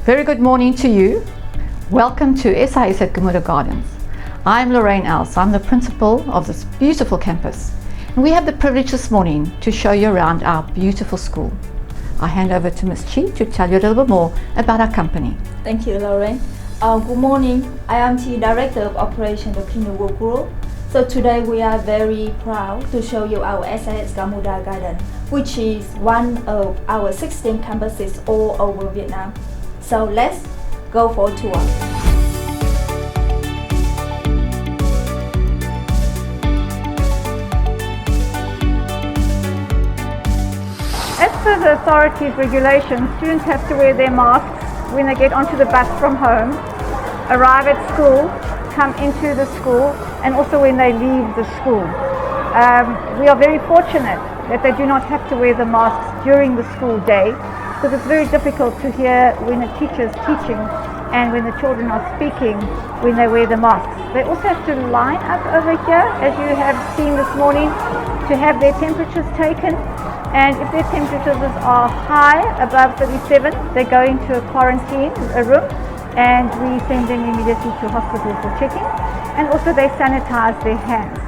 Very good morning to you. Welcome to SIS at Gamuda Gardens. I'm Lorraine Els. I'm the principal of this beautiful campus. And we have the privilege this morning to show you around our beautiful school. I'll hand over to Ms. Chi to tell you a little bit more about our company. Thank you, Lorraine. Good morning. I am the Director of Operations of Gamuda Group. So today we are very proud to show you our SIS Gamuda Garden, which is one of our 16 campuses all over Vietnam. So let's go for a tour. As per the authorities' regulations, students have to wear their masks when they get onto the bus from home, arrive at school, come into the school, and also when they leave the school. We are very fortunate that they do not have to wear the masks during the school day, because it's very difficult to hear when a teacher is teaching and when the children are speaking when they wear the masks. They also have to line up over here, as you have seen this morning, to have their temperatures taken. And if their temperatures are high, above 37, they go into a quarantine, a room, and we send them immediately to hospital for checking. And also they sanitize their hands.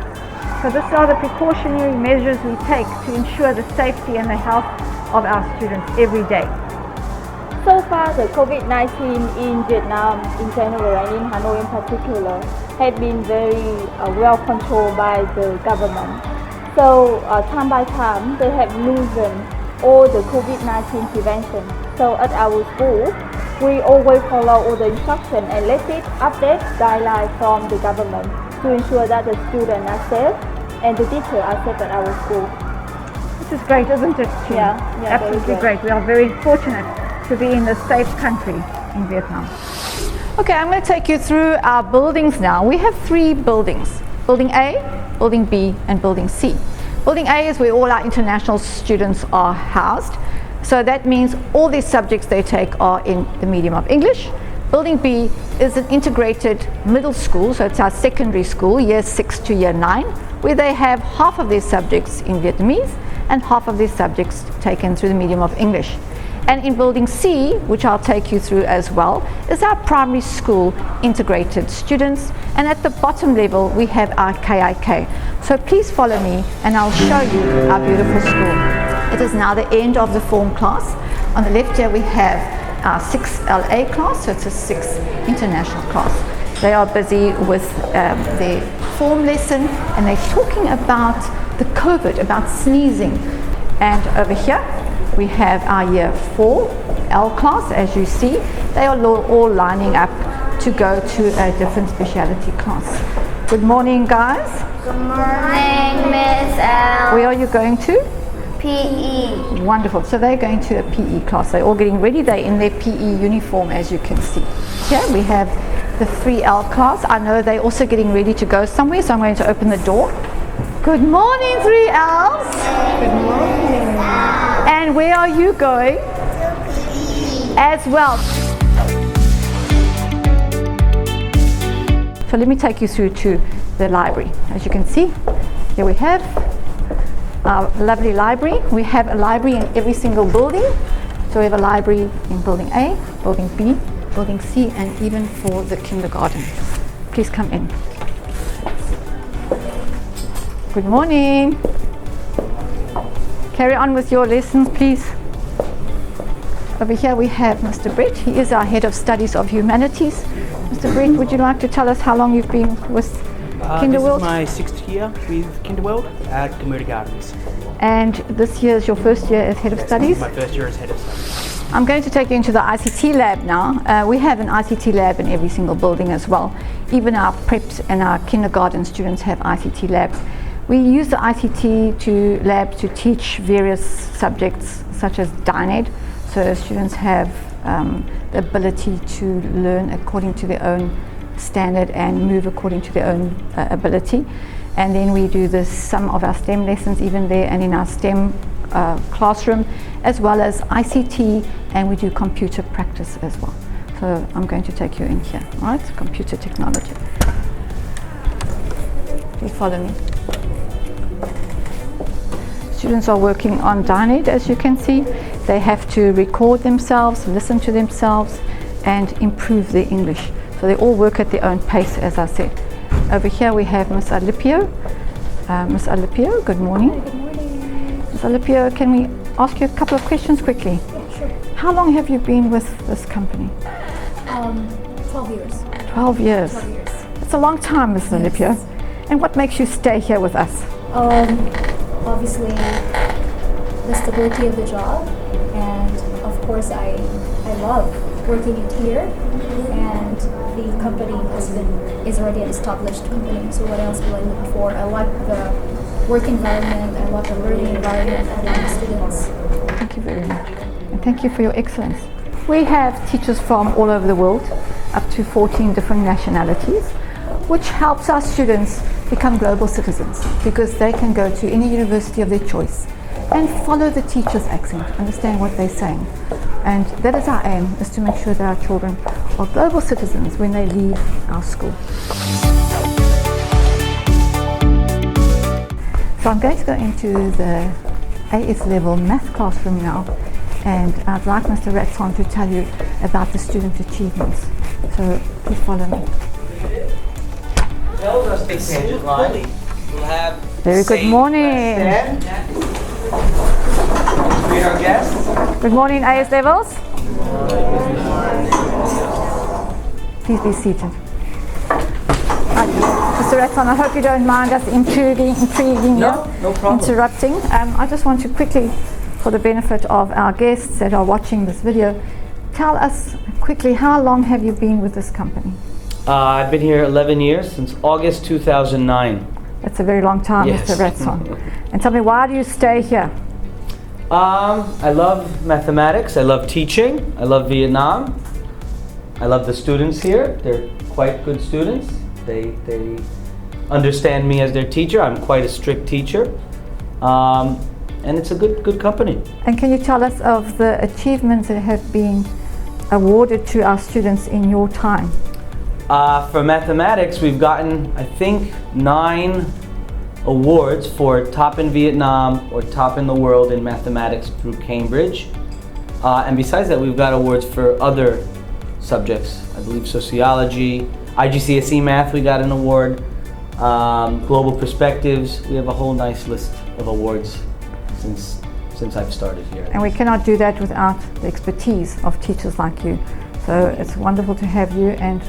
So these are the precautionary measures we take to ensure the safety and the health of our students every day. So far, the COVID-19 in Vietnam in general and in Hanoi in particular have been very well controlled by the government. So time by time, they have loosened all the COVID-19 prevention. So at our school, we always follow all the instructions and latest update guidelines from the government to ensure that the students are safe and the teachers are safe at our school. This is great, isn't it, Chi? Yeah, absolutely great. We are very fortunate to be in this safe country in Vietnam. Okay, I'm going to take you through our buildings now. We have 3 buildings. Building A, Building B, and Building C. Building A is where all our international students are housed. So that means all these subjects they take are in the medium of English. Building B is an integrated middle school, so it's our secondary school, year 6 to year 9, where they have half of their subjects in Vietnamese and half of their subjects taken through the medium of English. And in Building C, which I'll take you through as well, is our primary school integrated students. And at the bottom level, we have our KIK. So please follow me and I'll show you our beautiful school. It is now the end of the form class. On the left here, we have our 6 LA class, so it's a 6 international class. They are busy with their form lesson and they're talking about the COVID, about sneezing. And over here, we have our year 4 L class. As you see, they are all lining up to go to a different specialty class. Good morning, guys. Good morning, Miss L. Where are you going to? PE. Wonderful. So they're going to a PE class. They're all getting ready. They're in their PE uniform, as you can see. Here we have the 3L class. I know they're also getting ready to go somewhere, so I'm going to open the door. Good morning, 3Ls. Good morning. And where are you going? As well. So let me take you through to the library. As you can see, here we have our lovely library. We have a library in every single building. So we have a library in Building A, Building B, Building C, and even for the kindergarten. Please come in. Good morning. Carry on with your lessons, please. Over here we have Mr. Brett. He is our Head of Studies of Humanities. Mr. Brett, would you like to tell us how long you've been with Kinderworld? This is my 6th year with Kinderworld at Gamuda Gardens. And this year is your first year as Head of Studies? My first year as Head of Studies. I'm going to take you into the ICT lab now. We have an ICT lab in every single building as well. Even our preps and our kindergarten students have ICT labs. We use the ICT lab to teach various subjects such as DINED, so students have the ability to learn according to their own standard and move according to their own ability. And then we do some of our STEM lessons even there and in our STEM classroom, as well as ICT, and we do computer practice as well. So I'm going to take you in here, right? Computer technology. Please follow me. Students are working on Dynid, as you can see. They have to record themselves, listen to themselves, and improve their English. So they all work at their own pace, as I said. Over here we have Miss Alipio. Miss Alipio, good morning. Good morning. Miss Alipio, can we ask you a couple of questions quickly? Yeah, sure. How long have you been with this company? 12 years. 12 years. 12 years. It's a long time, Miss Alipio. And what makes you stay here with us? Obviously, the stability of the job, and of course, I love working in here, and the company is already an established company. So what else do I look for? I like the work environment. I like the learning environment for the students. Thank you very much. And thank you for your excellence. We have teachers from all over the world, up to 14 different nationalities, which helps our students become global citizens because they can go to any university of their choice and follow the teacher's accent, understand what they're saying. And that is our aim, is to make sure that our children are global citizens when they leave our school. So I'm going to go into the AS level math classroom now, and I'd like Mr. Ratson to tell you about the student achievements. So please follow me. We'll have Very good morning. Meet our guests. Good morning, AS levels. Please be seated. Right, Mr. Ratson, I hope you don't mind us intriguing No problem. interrupting. I just want to quickly, for the benefit of our guests that are watching this video, tell us quickly, how long have you been with this company? I've been here 11 years, since August 2009. That's a very long time, Yes. Mr. Ratson. And tell me, why do you stay here? I love mathematics, I love teaching, I love Vietnam. I love the students here. They're quite good students. They understand me as their teacher. I'm quite a strict teacher. And it's a good company. And can you tell us of the achievements that have been awarded to our students in your time? For mathematics, we've gotten, I think, 9 awards for top in Vietnam or top in the world in mathematics through Cambridge. And besides that, we've got awards for other subjects. I believe sociology, IGCSE math, we got an award. Global perspectives, we have a whole nice list of awards since I've started here. And we cannot do that without the expertise of teachers like you. So it's wonderful to have you and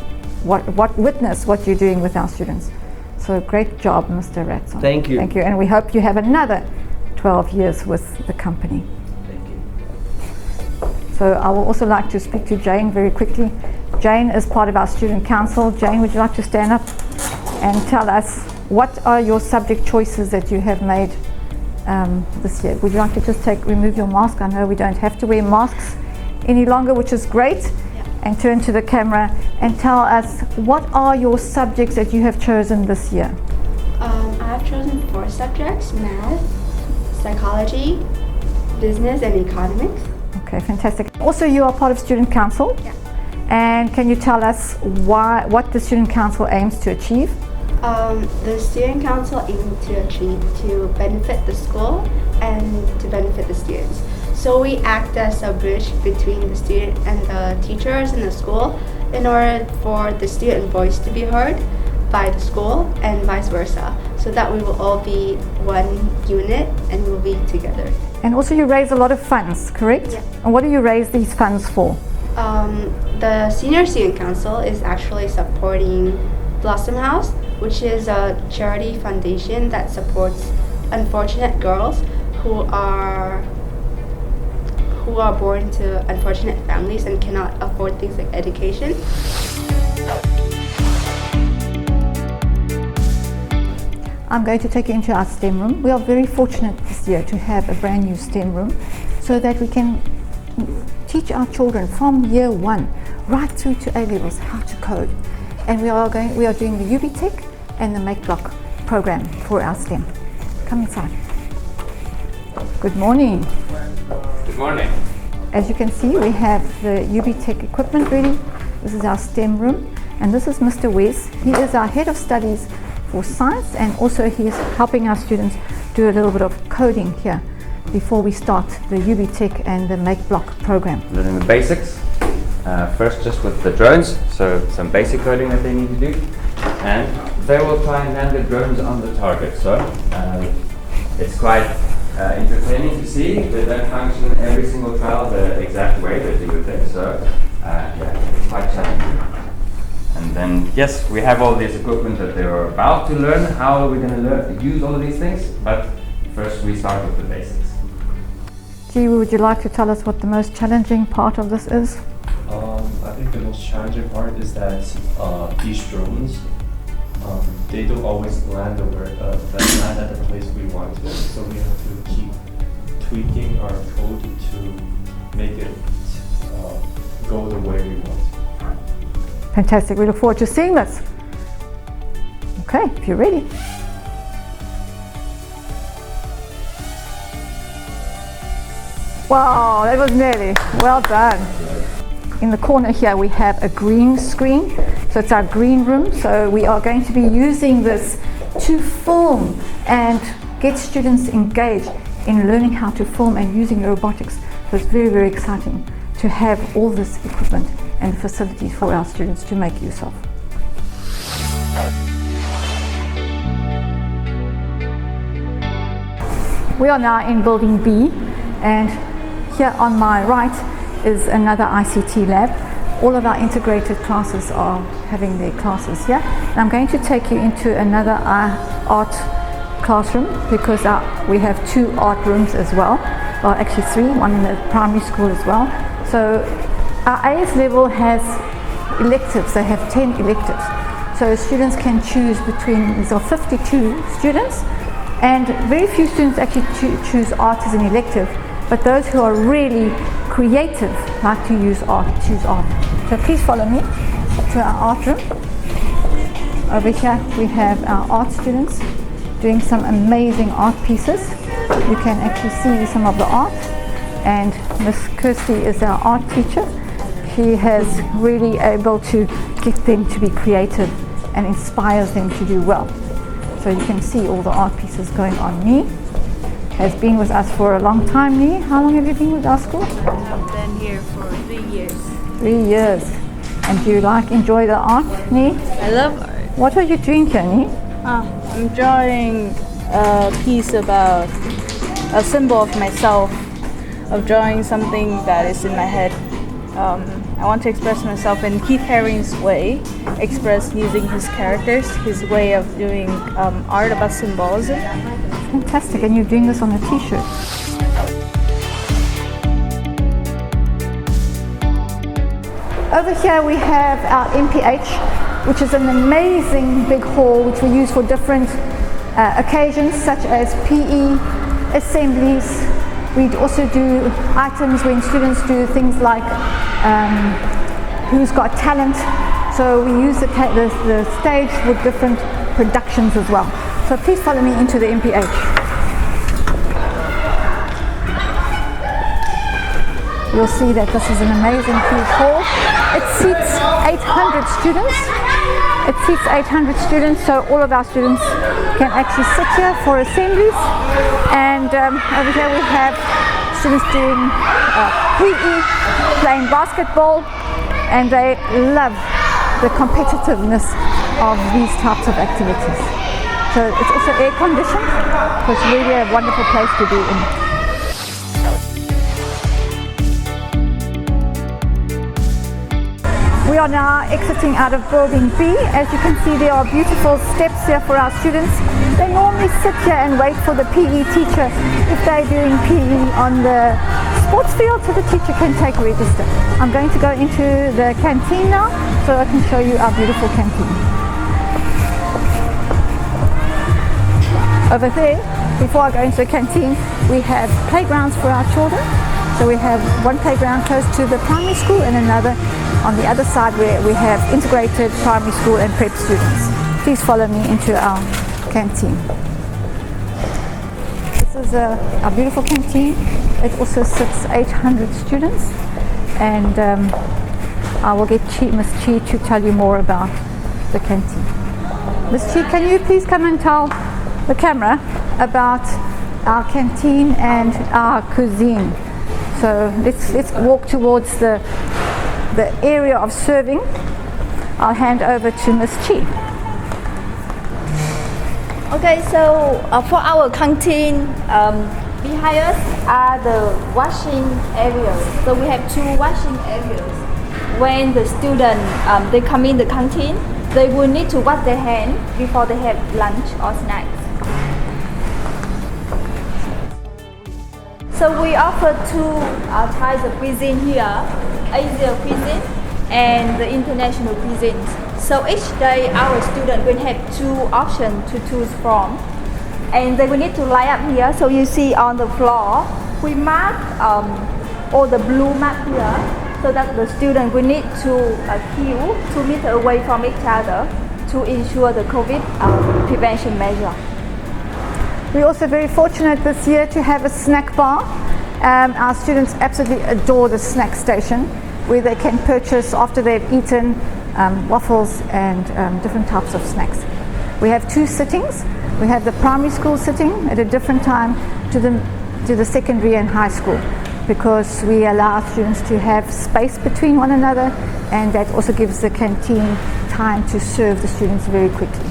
witness what you're doing with our students. So great job, Mr. Ratson. Thank you. Thank you. And we hope you have another 12 years with the company. Thank you. So I will also like to speak to Jane very quickly. Jane is part of our student council. Jane, would you like to stand up and tell us what are your subject choices that you have made this year? Would you like to just remove your mask? I know we don't have to wear masks any longer, which is great. And turn to the camera and tell us, what are your subjects that you have chosen this year? I have chosen 4 subjects: math, psychology, business, and economics. Okay, fantastic. Also, you are part of Student Council. Yeah. And can you tell us what the Student Council aims to achieve? The Student Council aims to achieve to benefit the school and to benefit the students. So we act as a bridge between the student and the teachers in the school in order for the student voice to be heard by the school and vice versa, so that we will all be one unit and we'll be together. And also you raise a lot of funds, correct? Yeah. And what do you raise these funds for? The Senior Student Council is actually supporting Blossom House, which is a charity foundation that supports unfortunate girls who are born to unfortunate families and cannot afford things like education. I'm going to take you into our STEM room. We are very fortunate this year to have a brand new STEM room so that we can teach our children from year 1 right through to A levels how to code. And we are doing the UB Tech and the Make Block program for our STEM. Come inside. Good morning. Good morning. As you can see, we have the UB Tech equipment ready. This is our STEM room, and this is Mr. Wes. He is our head of studies for science, and also he is helping our students do a little bit of coding here before we start the UB Tech and the Make Block program. Learning the basics. First just with the drones, so some basic coding that they need to do, and they will try and land the drones on the target. So it's quite entertaining to see. They don't function every single trial the exact way that you would think, so yeah, it's quite challenging. And then yes, we have all this equipment that they're about to learn. How are we going to learn to use all of these things? But first we start with the basics. G, would you like to tell us what the most challenging part of this is? I think the most challenging part is that these drones, they don't always land at the place we want to, so we have to keep tweaking our code to make it go the way we want. Fantastic, we look forward to seeing this. Okay, if you're ready. Wow, that was nearly, well done. In the corner here we have a green screen, so it's our green room. So we are going to be using this to film and get students engaged in learning how to film and using robotics. So it's very, very exciting to have all this equipment and facilities for our students to make use of. We are now in building B, and here on my right is another ICT lab. All of our integrated classes are having their classes here. And I'm going to take you into another art classroom because we have 2 art rooms as well. Well, actually 3, one in the primary school as well. So our AS level has electives. They have 10 electives. So students can choose between, these are 52 students, and very few students actually choose art as an elective. But those who are really creative like to use art, choose art. So please follow me to our art room. Over here we have our art students doing some amazing art pieces. You can actually see some of the art, and Miss Kirsty is our art teacher. She has really able to get them to be creative and inspires them to do well. So you can see all the art pieces going on. Nee has been with us for a long time. Nee, how long have you been with our school? I've been here for 3 years. 3 years. And do you enjoy the art, Nee? I love art. What are you doing here, Nee? I'm drawing a piece about a symbol of myself, of drawing something that is in my head. I want to express myself in Keith Haring's way, expressed using his characters, his way of doing art about symbolism. Fantastic, and you're doing this on a t-shirt. Over here we have our MPH, which is an amazing big hall which we use for different occasions such as PE, assemblies. We also do items when students do things like Who's Got Talent. So we use the stage with different productions as well. So please follow me into the MPH. You'll see that this is an amazing huge hall. It seats 800 students. It seats 800 students, so all of our students can actually sit here for assemblies. And over here we have students doing PE, playing basketball, and they love the competitiveness of these types of activities. So it's also air conditioned, so it's really a wonderful place to be in. We are now exiting out of building B. As you can see, there are beautiful steps here for our students. They normally sit here and wait for the PE teacher if they're doing PE on the sports field, so the teacher can take a register. I'm going to go into the canteen now so I can show you our beautiful canteen. Over there, before I go into the canteen, we have playgrounds for our children. So we have one playground close to the primary school and another on the other side where we have integrated primary school and prep students. Please follow me into our canteen. This is our beautiful canteen. It also sits 800 students, and I will get Miss Chi to tell you more about the canteen. Miss Chi, can you please come and tell the camera about our canteen and our cuisine? So let's walk towards the area of serving. I'll hand over to Miss Chi. Okay, so for our canteen, behind us are the washing areas. So we have 2 washing areas. When the students they come in the canteen, they will need to wash their hands before they have lunch or snacks. So we offer 2 types of cuisine here, Asian cuisine and the international cuisine. So each day our students will have 2 options to choose from. And they will need to line up here. So you see on the floor, we mark all the blue mark here, so that the student will need to queue 2 meters away from each other to ensure the COVID prevention measure. We're also very fortunate this year to have a snack bar. Our students absolutely adore the snack station, where they can purchase, after they've eaten, waffles and different types of snacks. We have 2 sittings. We have the primary school sitting at a different time to the secondary and high school, because we allow students to have space between one another, and that also gives the canteen time to serve the students very quickly.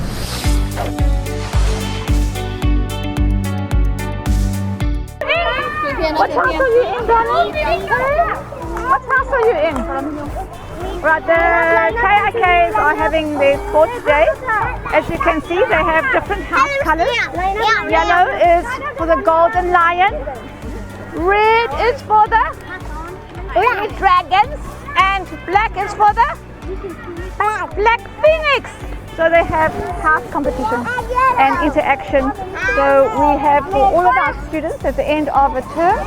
What house are you in, Donald? What house are you in? Right, the KIKs are having their sports day. As you can see, they have different house colors. Yellow is for the Golden Lion. Red is for the Red Dragons. And black is for the Black Phoenix. So they have house competition and interaction. So we have for all of our students at the end of a term,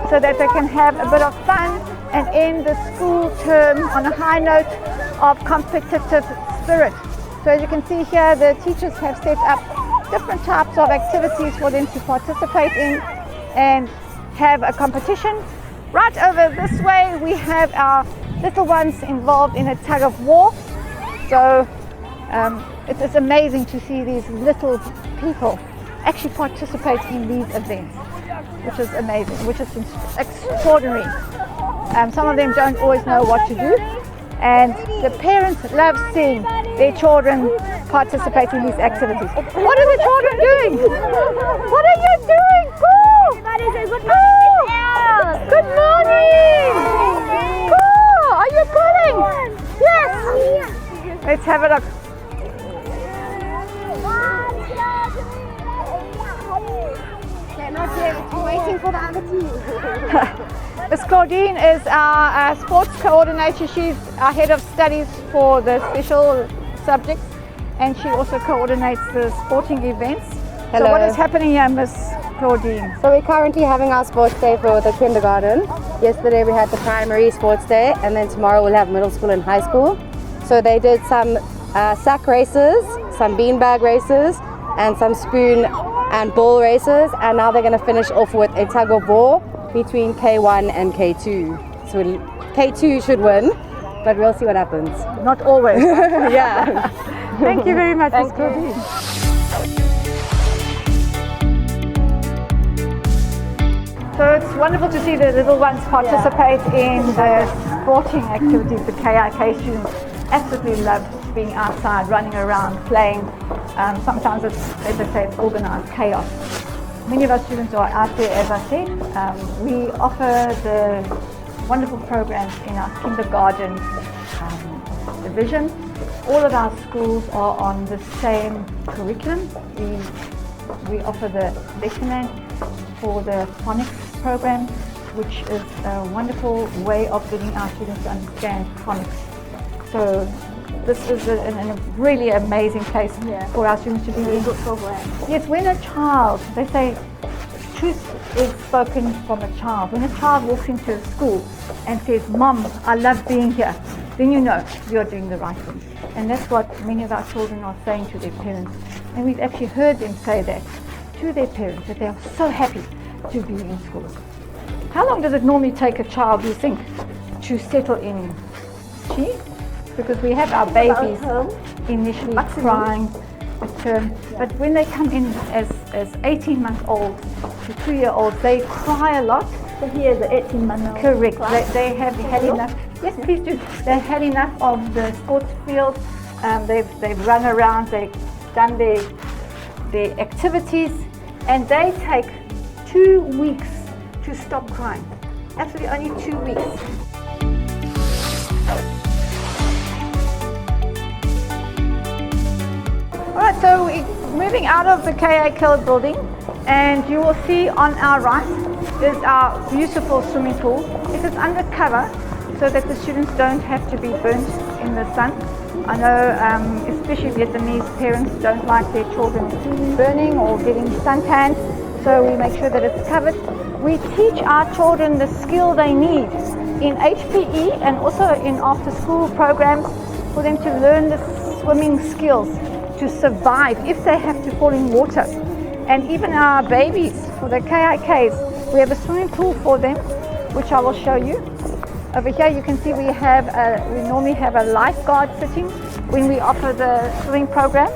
so that they can have a bit of fun and end the school term on a high note of competitive spirit. So as you can see here, the teachers have set up different types of activities for them to participate in and have a competition. Right over this way, we have our little ones involved in a tug of war. So it's amazing to see these little people actually participate in these events, which is amazing, which is extraordinary. Some of them don't always know what to do, and the parents love seeing their children participate in these activities. What are the children doing? What are you doing? Good morning! Cool! Are you pulling? Yes! Let's have a look. Waiting for the other team. Miss Claudine is our sports coordinator. She's our head of studies for the special subjects, and she also coordinates the sporting events. Hello. So what is happening here, Miss Claudine? So we're currently having our sports day for the kindergarten. Yesterday we had the primary sports day, and then tomorrow we'll have middle school and high school. So they did some sack races, some beanbag races, and some spoon and ball races, and now they're going to finish off with a tug of war between K1 and K2. So K2 should win, but we'll see what happens. Not always. Yeah. Thank you very much, Miss Claudine. So it's wonderful to see the little ones participate in the sporting activities. The KIK students absolutely love being outside, running around, playing. Sometimes it's, as I say, it's organized chaos. Many of our students are out there, as I said. We offer the wonderful programs in our kindergarten division. All of our schools are on the same curriculum. We offer the Lectionary for the phonics program, which is a wonderful way of getting our students to understand phonics. So this is a really amazing place for our students to be in. Good program. Yes, when a child, they say truth is spoken from a child. When a child walks into a school and says, "Mom, I love being here," then you know you're doing the right thing. And that's what many of our children are saying to their parents. And we've actually heard them say that to their parents, that they are so happy to be in school. How long does it normally take a child, you think, to settle in Chi, because we have our babies initially crying a term, but when they come in as 18 months old to 2-year-olds, they cry a lot. So here is the 18-month-old. Correct. They have had enough. Yes, please do. They've had enough of the sports field. They've run around. They've done their activities, and they take 2 weeks to stop crying. Absolutely, only 2 weeks. Alright, so we're moving out of the KAKL building, and you will see on our right is our beautiful swimming pool. It is undercover so that the students don't have to be burnt in the sun. I know especially Vietnamese parents don't like their children burning or getting suntanned, so we make sure that it's covered. We teach our children the skill they need in HPE and also in after-school programs for them to learn the swimming skills to survive if they have to fall in water. And even our babies, for the KIKs, we have a swimming pool for them, which I will show you. Over here you can see we normally have a lifeguard sitting when we offer the swimming program.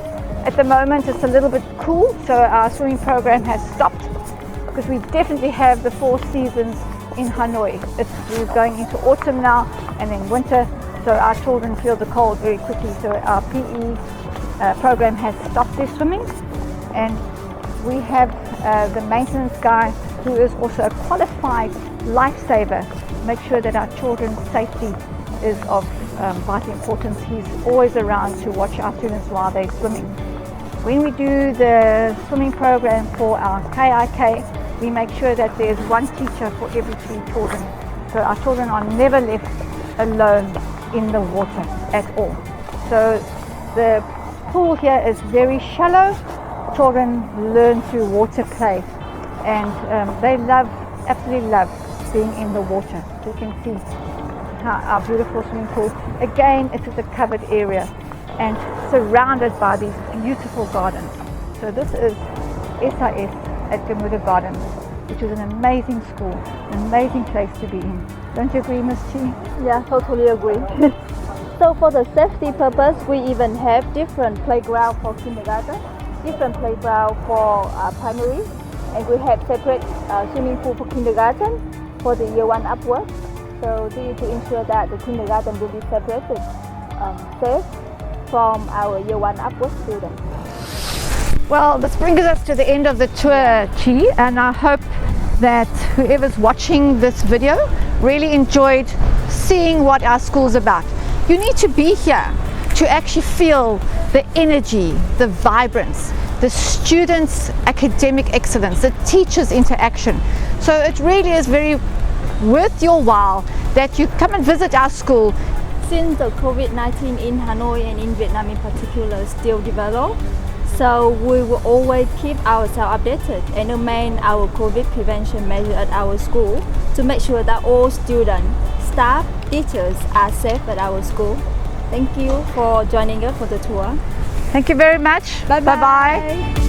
At the moment it's a little bit cool, so our swimming program has stopped, because we definitely have the 4 seasons in Hanoi. We're going into autumn now and then winter, so our children feel the cold very quickly, so our PE program has stopped their swimming. And we have the maintenance guy who is also a qualified lifesaver, make sure that our children's safety is of vital importance. He's always around to watch our students while they're swimming. When we do the swimming program for our KIK, we make sure that there's one teacher for every 3 children. So our children are never left alone in the water at all. So the pool here is very shallow. Children learn through water play, and they absolutely love being in the water. You can see our beautiful swimming pool. Again, it is a covered area and surrounded by these beautiful gardens. So this is SIS at Gamuda Gardens, which is an amazing school, an amazing place to be in. Don't you agree, Ms. Chi? Yeah, totally agree. So for the safety purpose, we even have different playground for kindergarten, different playground for primary, and we have separate swimming pool for kindergarten for the year 1 upwards. So this to ensure that the kindergarten will be separated, safe from our year 1 upwards students. Well, this brings us to the end of the tour, Chi, and I hope that whoever's watching this video really enjoyed seeing what our school's about. You need to be here to actually feel the energy, the vibrance, the students' academic excellence, the teachers' interaction. So it really is very worth your while that you come and visit our school. Since the COVID-19 in Hanoi and in Vietnam in particular still develop, so we will always keep ourselves updated and remain our COVID prevention measure at our school to make sure that all students, staff, teachers are safe at our school. Thank you for joining us for the tour. Thank you very much. Bye-bye. Bye-bye.